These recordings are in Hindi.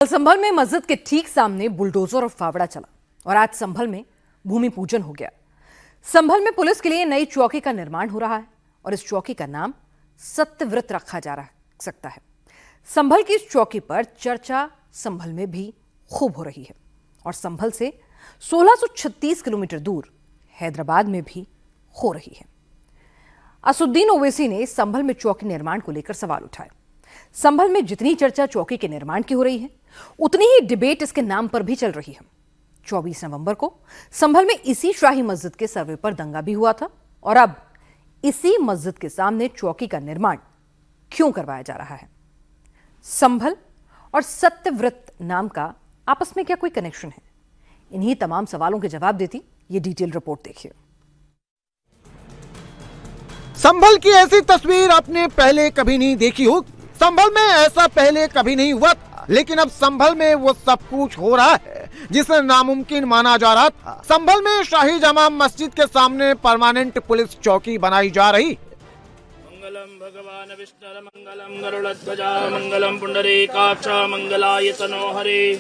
संभल में मस्जिद के ठीक सामने बुलडोजर और फावड़ा चला और आज संभल में भूमि पूजन हो गया। संभल में पुलिस के लिए नई चौकी का निर्माण हो रहा है और इस चौकी का नाम सत्यव्रत रखा जा सकता है। संभल की इस चौकी पर चर्चा संभल में भी खूब हो रही है और संभल से 1636 किलोमीटर दूर हैदराबाद में भी हो रही है। असुद्दीन ओवैसी ने संभल में चौकी निर्माण को लेकर सवाल उठाए। संभल में जितनी चर्चा चौकी के निर्माण की हो रही है, उतनी ही डिबेट इसके नाम पर भी चल रही है। 24 नवंबर को संभल में इसी शाही मस्जिद के सर्वे पर दंगा भी हुआ था और अब इसी मस्जिद के सामने चौकी का निर्माण क्यों करवाया जा रहा है? संभल और सत्यव्रत नाम का आपस में क्या कोई कनेक्शन है? इन्हीं तमाम सवालों के जवाब देती ये डिटेल रिपोर्ट देखिए। संभल की ऐसी तस्वीर आपने पहले कभी नहीं देखी हो। संभल में ऐसा पहले कभी नहीं हुआ था, लेकिन अब संभल में वो सब कुछ हो रहा है जिसे नामुमकिन माना जा रहा था। संभल में शाही जामा मस्जिद के सामने परमानेंट पुलिस चौकी बनाई जा रही। मंगलम भगवान विष्णु मंगलम गरुड़ध्वजा मंगलम पुंडरीकाक्ष मंगलाय तनो हरे।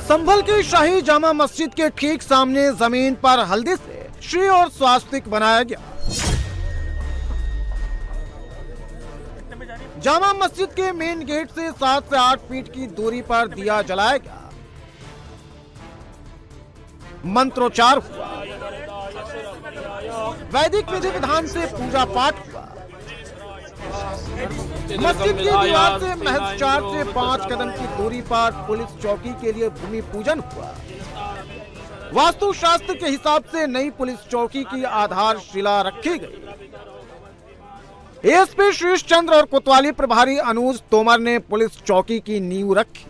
संभल की शाही जामा मस्जिद के ठीक सामने जमीन पर हल्दी से श्री और स्वास्तिक बनाया गया। जामा मस्जिद के मेन गेट से 7 से 8 फीट की दूरी पर दिया जलाया गया। मंत्रोच्चार हुआ, वैदिक विधि विधान से पूजा पाठ हुआ। मस्जिद की दीवार से महज 4 से 5 कदम की दूरी पर पुलिस चौकी के लिए भूमि पूजन हुआ। वास्तु शास्त्र के हिसाब से नई पुलिस चौकी की आधारशिला रखी गई। एएसपी शीश चंद्र और कोतवाली प्रभारी अनुज तोमर ने पुलिस चौकी की नींव रखी।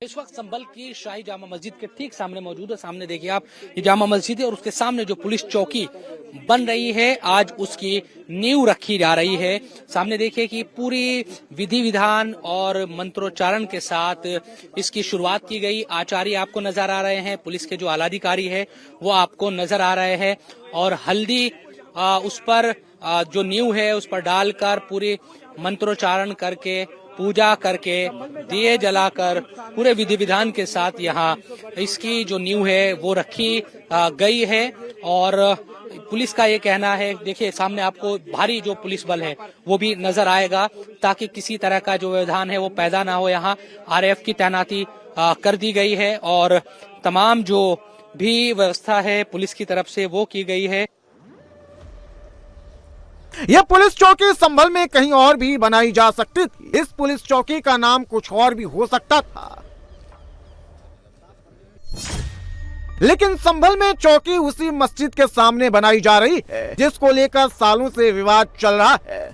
इस वक्त संभल की शाही जामा मस्जिद के ठीक सामने मौजूद है। सामने देखिए आप, ये जामा मस्जिद है और उसके सामने जो पुलिस चौकी बन रही है, आज उसकी नींव रखी जा रही है। सामने देखिए कि पूरी विधि विधान और मंत्रोच्चारण के साथ इसकी शुरुआत की गई। आचार्य आपको नजर आ रहे हैं, पुलिस के जो आलाधिकारी है वो आपको नजर आ रहे हैं और हल्दी उस पर जो नींव है उस पर डालकर पूरे मंत्रोच्चारण करके पूजा करके दिए जलाकर पूरे विधि विधान के साथ यहाँ इसकी जो नींव है वो रखी गई है। और पुलिस का ये कहना है, देखिए सामने आपको भारी जो पुलिस बल है वो भी नजर आएगा ताकि किसी तरह का जो व्यवधान है वो पैदा ना हो। यहाँ आरएएफ की तैनाती कर दी गई है और तमाम जो भी व्यवस्था है पुलिस की तरफ से वो की गई है। यह पुलिस चौकी संभल में कहीं और भी बनाई जा सकती थी। इस पुलिस चौकी का नाम कुछ और भी हो सकता था, लेकिन संभल में चौकी उसी मस्जिद के सामने बनाई जा रही है जिसको लेकर सालों से विवाद चल रहा है।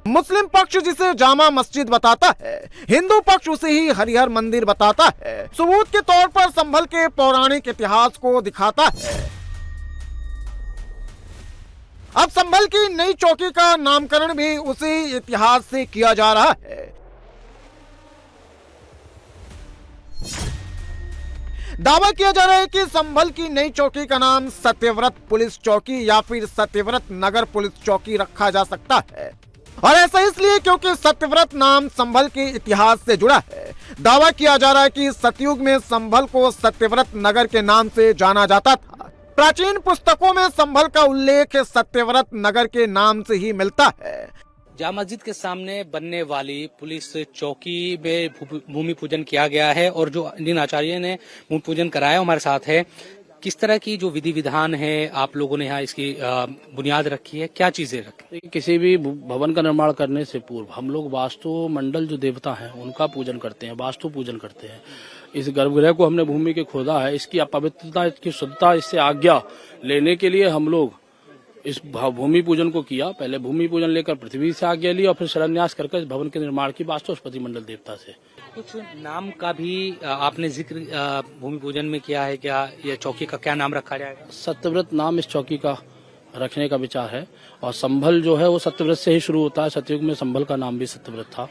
मुस्लिम पक्ष जिसे जामा मस्जिद बताता है, हिंदू पक्ष उसे ही हरिहर मंदिर बताता है। सबूत के तौर पर संभल के पौराणिक इतिहास को दिखाता है। अब संभल की नई चौकी का नामकरण भी उसी इतिहास से किया जा रहा है। दावा किया जा रहा है कि संभल की नई चौकी का नाम सत्यव्रत पुलिस चौकी या फिर सत्यव्रत नगर पुलिस चौकी रखा जा सकता है और ऐसा इसलिए क्योंकि सत्यव्रत नाम संभल के इतिहास से जुड़ा है। दावा किया जा रहा है कि सतयुग में संभल को सत्यव्रत नगर के नाम से जाना जाता था। प्राचीन पुस्तकों में संभल का उल्लेख सत्यव्रत नगर के नाम से ही मिलता है। जामा मस्जिद के सामने बनने वाली पुलिस चौकी में भूमि पूजन किया गया है और जो जिन आचार्य ने भूमि पूजन कराया हमारे साथ है। किस तरह की जो विधि विधान है आप लोगों ने यहाँ इसकी बुनियाद रखी है, क्या चीजें रखी? किसी भी भवन का निर्माण करने से पूर्व हम लोग वास्तु मंडल जो देवता हैं उनका पूजन करते हैं, वास्तु पूजन करते हैं। इस गर्भगृह को हमने भूमि के खोदा है, इसकी अपवित्रता, इसकी शुद्धता, इससे आज्ञा लेने के लिए हम लोग इस भूमि पूजन को किया। पहले भूमि पूजन लेकर पृथ्वी से आज्ञा ली और फिर शिलान्यास करके इस भवन के निर्माण की वास्तुस्पति मंडल देवता से। कुछ नाम का भी आपने जिक्र भूमि पूजन में किया है, क्या यह चौकी का क्या नाम रखा जाएगा? सत्यव्रत नाम इस चौकी का रखने का विचार है और संभल जो है वो सत्यव्रत से ही शुरू होता है। सतयुग में संभल का नाम भी सत्यव्रत था।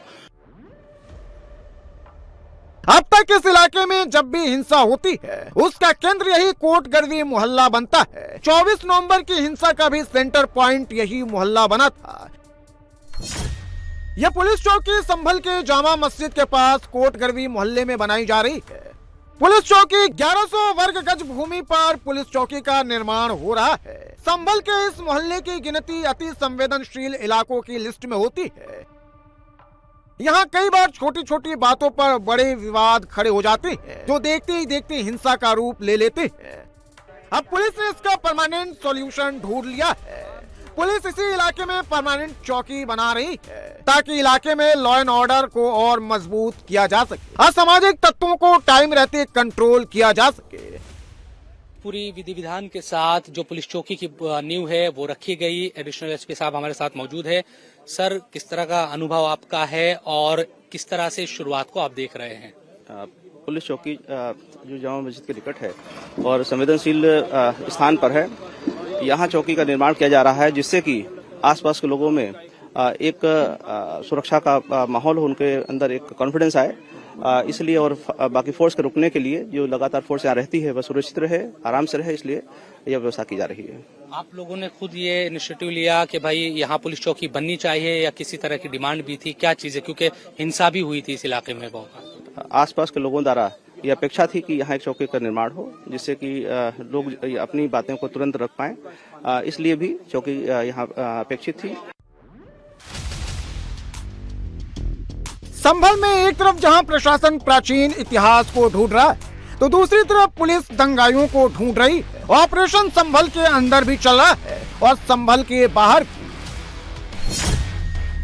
अब तक इस इलाके में जब भी हिंसा होती है उसका केंद्र यही कोटगरवी मोहल्ला बनता है। 24 नवंबर की हिंसा का भी सेंटर पॉइंट यही मोहल्ला बना था। यह पुलिस चौकी संभल के जामा मस्जिद के पास कोटगरवी मोहल्ले में बनाई जा रही है। पुलिस चौकी 1100 वर्ग गज भूमि पर पुलिस चौकी का निर्माण हो रहा है। संभल के इस मोहल्ले की गिनती अति संवेदनशील इलाकों की लिस्ट में होती है। यहाँ कई बार छोटी छोटी बातों पर बड़े विवाद खड़े हो जाते हैं, जो देखते ही देखते हिंसा का रूप ले लेते हैं। अब पुलिस ने इसका परमानेंट सॉल्यूशन ढूंढ लिया है। पुलिस इसी इलाके में परमानेंट चौकी बना रही है, ताकि इलाके में लॉ एंड ऑर्डर को और मजबूत किया जा सके, असामाजिक तत्वों को टाइम रहते कंट्रोल किया जा सके। पूरी विधि विधान के साथ जो पुलिस चौकी की नींव है वो रखी गई। एडिशनल एसपी साहब हमारे साथ मौजूद है। सर, किस तरह का अनुभव आपका है और किस तरह से शुरुआत को आप देख रहे हैं? पुलिस चौकी जो जामा मस्जिद के निकट है और संवेदनशील स्थान पर है, यहाँ चौकी का निर्माण किया जा रहा है, जिससे कि आसपास के लोगों में एक सुरक्षा का माहौल हो, उनके अंदर एक कॉन्फिडेंस आए, इसलिए और बाकी फोर्स को रुकने के लिए जो लगातार फोर्स यहाँ रहती है वह सुरक्षित रहे, आराम से रहे, इसलिए यह व्यवस्था की जा रही है। आप लोगों ने खुद ये इनिशिएटिव लिया कि भाई यहाँ पुलिस चौकी बननी चाहिए या किसी तरह की डिमांड भी थी? क्या चीज है, क्योंकि हिंसा भी हुई थी इस इलाके में बहुत? आसपास के लोगों द्वारा यह अपेक्षा थी कि यहाँ एक चौकी का निर्माण हो, जिससे कि लोग अपनी बातों को तुरंत रख पाएं, इसलिए भी चौकी यहाँ अपेक्षित थी। संभल में एक तरफ जहां प्रशासन प्राचीन इतिहास को ढूंढ रहा है, तो दूसरी तरफ पुलिस दंगाइयों को ढूंढ रही है। ऑपरेशन संभल के अंदर भी चल रहा है और संभल के बाहर भी।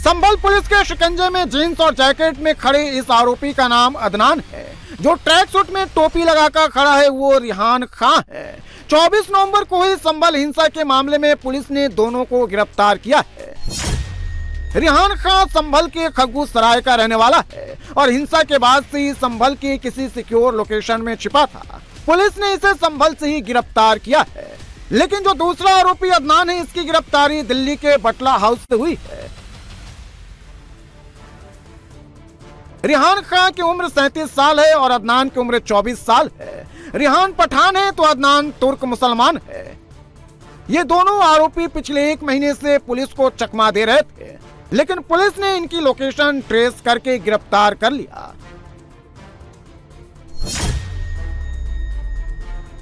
संभल पुलिस के शिकंजे में जींस और जैकेट में खड़े इस आरोपी का नाम अदनान है। जो ट्रैक सूट में टोपी लगाकर खड़ा है वो रिहान खां है। 24 नवंबर को हुई संभल हिंसा के मामले में पुलिस ने दोनों को गिरफ्तार किया है। रिहान खां संभल के खग्गू सराय का रहने वाला है और हिंसा के बाद से ही संभल के किसी सिक्योर लोकेशन में छिपा था। पुलिस ने इसे संभल से ही गिरफ्तार किया है, लेकिन जो दूसरा आरोपी अदनान है, इसकी गिरफ्तारी दिल्ली के बटला हाउस से हुई है। रिहान खां की उम्र 37 साल है और अदनान की उम्र 24 साल है। रिहान पठान है तो अदनान तुर्क मुसलमान है। ये दोनों आरोपी पिछले 1 महीने से पुलिस को चकमा दे रहे थे, लेकिन पुलिस ने इनकी लोकेशन ट्रेस करके गिरफ्तार कर लिया।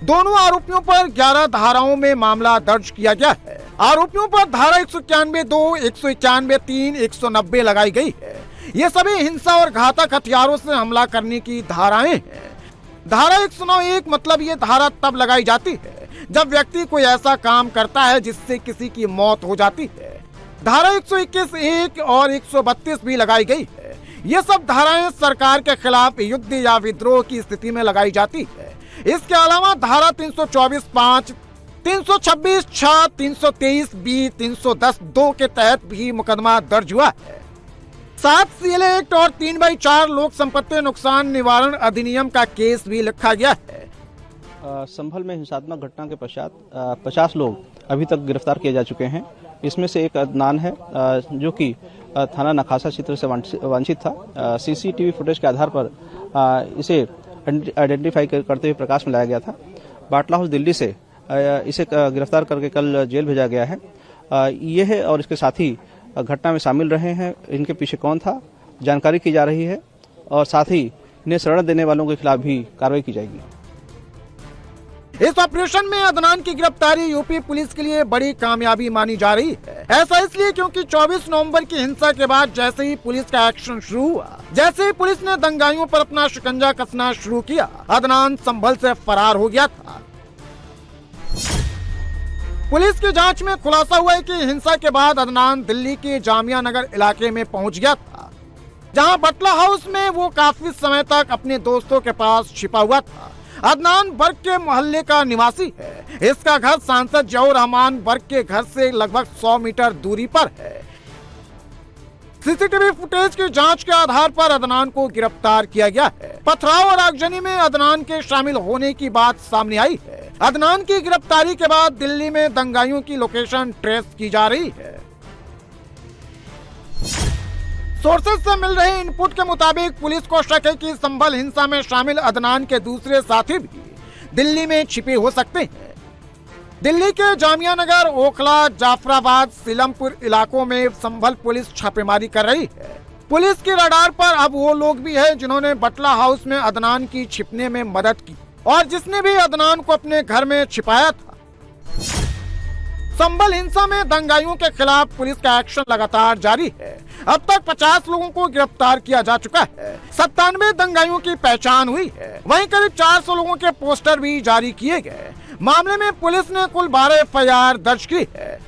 दोनों आरोपियों पर 11 धाराओं में मामला दर्ज किया गया है। आरोपियों पर धारा 191(2), 191(3), 190 लगाई गई है। ये सभी हिंसा और घातक हथियारों से हमला करने की धाराएं हैं। धारा 109(1) मतलब ये धारा तब लगाई जाती है जब व्यक्ति कोई ऐसा काम करता है जिससे किसी की मौत हो जाती है। धारा 121(1) और 132 भी लगाई गई है। ये सब धाराएं सरकार के खिलाफ युद्ध या विद्रोह की स्थिति में लगाई जाती है। इसके अलावा धारा 324(5), 326(6), 323(b), 310(2) के तहत भी मुकदमा दर्ज हुआ है। 7 CLA एक्ट और 3/4 लोक संपत्ति नुकसान निवारण अधिनियम का केस भी लिखा गया है। संभल में हिंसात्मक घटना के पश्चात 50 लोग अभी तक गिरफ्तार किए जा चुके हैं। इसमें से एक अदनान है, जो कि थाना नखासा क्षेत्र से वांछित था। CCTV फुटेज के आधार पर इसे आइडेंटिफाई करते हुए प्रकाश में लाया गया था। बाटला हाउस दिल्ली से इसे गिरफ्तार करके कल जेल भेजा गया है। ये है और इसके साथी घटना में शामिल रहे हैं। इनके पीछे कौन था जानकारी की जा रही है और साथ ही इन्हें शरण देने वालों के खिलाफ भी कार्रवाई की जाएगी। इस ऑपरेशन में अदनान की गिरफ्तारी यूपी पुलिस के लिए बड़ी कामयाबी मानी जा रही है। ऐसा इसलिए क्योंकि 24 नवंबर की हिंसा के बाद जैसे ही पुलिस का एक्शन शुरू हुआ, जैसे ही पुलिस ने दंगाइयों पर अपना शिकंजा कसना शुरू किया, अदनान संभल से फरार हो गया था। पुलिस की जांच में खुलासा हुआ है कि हिंसा के बाद अदनान दिल्ली के जामिया नगर इलाके में पहुंच गया था, जहां बटला हाउस में वो काफी समय तक अपने दोस्तों के पास छिपा हुआ था। अदनान बर्ग के मोहल्ले का निवासी है। इसका घर सांसद जहूर रहमान बर्ग के घर से लगभग 100 मीटर दूरी पर है। CCTV फुटेज की जांच के आधार पर अदनान को गिरफ्तार किया गया है। पथराव और आगजनी में अदनान के शामिल होने की बात सामने आई है। अदनान की गिरफ्तारी के बाद दिल्ली में दंगाइयों की लोकेशन ट्रेस की जा रही है। सोर्सेज से मिल रहे इनपुट के मुताबिक पुलिस को शक है कि संभल हिंसा में शामिल अदनान के दूसरे साथी भी दिल्ली में छिपे हो सकते हैं। दिल्ली के जामिया नगर, ओखला, जाफराबाद, सीलमपुर इलाकों में संभल पुलिस छापेमारी कर रही है। पुलिस की रडार पर अब वो लोग भी हैं जिन्होंने बटला हाउस में अदनान की छिपने में मदद की और जिसने भी अदनान को अपने घर में छिपाया था। संभल हिंसा में दंगाइयों के खिलाफ पुलिस का एक्शन लगातार जारी है। अब तक 50 लोगों को गिरफ्तार किया जा चुका है। 97 दंगाइयों की पहचान हुई है। वहीं करीब 400 लोगों के पोस्टर भी जारी किए गए। मामले में पुलिस ने कुल 12 FIR दर्ज की है।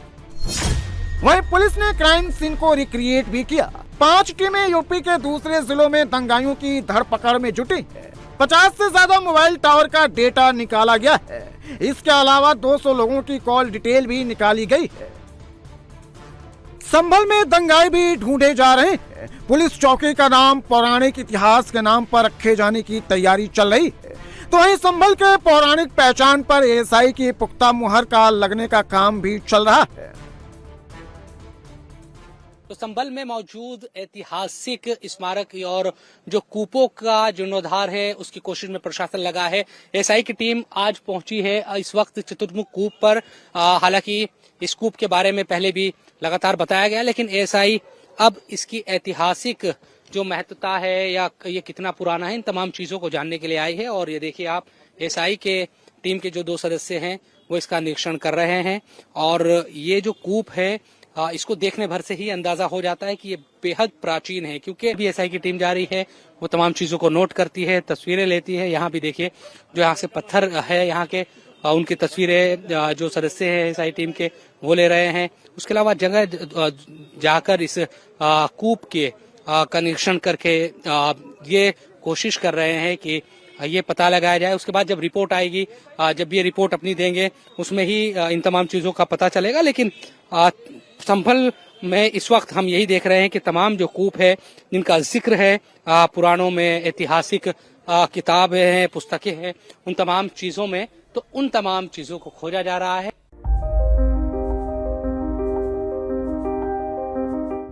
वहीं पुलिस ने क्राइम सीन को रिक्रिएट भी किया। 5 टीमें यूपी के दूसरे जिलों में दंगाइयों की धरपकड़ में जुटी है। 50 से ज्यादा मोबाइल टावर का डेटा निकाला गया है। इसके अलावा 200 लोगों की कॉल डिटेल भी निकाली गई है। संभल में दंगाई भी ढूंढे जा रहे हैं। पुलिस चौकी का नाम पौराणिक इतिहास के नाम पर रखे जाने की तैयारी चल रही है। तो वहीं संभल के पौराणिक पहचान पर ASI की पुख्ता मुहर का लगने का काम भी चल रहा है। तो संभल में मौजूद ऐतिहासिक स्मारक और जो कूपों का जीर्णोद्धार है उसकी कोशिश में प्रशासन लगा है। एएसआई की टीम आज पहुंची है इस वक्त चतुर्मुख कूप पर। हालांकि इस कूप के बारे में पहले भी लगातार बताया गया, लेकिन एएसआई अब इसकी ऐतिहासिक जो महत्वता है या ये कितना पुराना है, इन तमाम चीजों को जानने के लिए आई है। और ये देखिए आप, एएसआई के टीम के जो 2 सदस्य हैं वो इसका निरीक्षण कर रहे हैं। और ये जो कूप है इसको देखने भर से ही अंदाजा हो जाता है कि ये बेहद प्राचीन है, क्योंकि अभी एएसआई की टीम जा रही है, वो तमाम चीजों को नोट करती है, तस्वीरें लेती है। यहाँ भी देखिए जो यहाँ से पत्थर है यहाँ के, उनकी तस्वीरें जो सदस्य हैं एएसआई टीम के वो ले रहे हैं। उसके अलावा जगह जाकर इस कूप के का निरीक्षण करके ये कोशिश कर रहे हैं कि ये पता लगाया जाए। उसके बाद जब रिपोर्ट आएगी, जब ये रिपोर्ट अपनी देंगे, उसमें ही इन तमाम चीजों का पता चलेगा। लेकिन संभल में इस वक्त हम यही देख रहे हैं कि तमाम जो कूप है जिनका जिक्र है पुराणों में, ऐतिहासिक किताबें हैं, पुस्तकें हैं, उन तमाम चीजों में, तो उन तमाम चीजों को खोजा जा रहा है।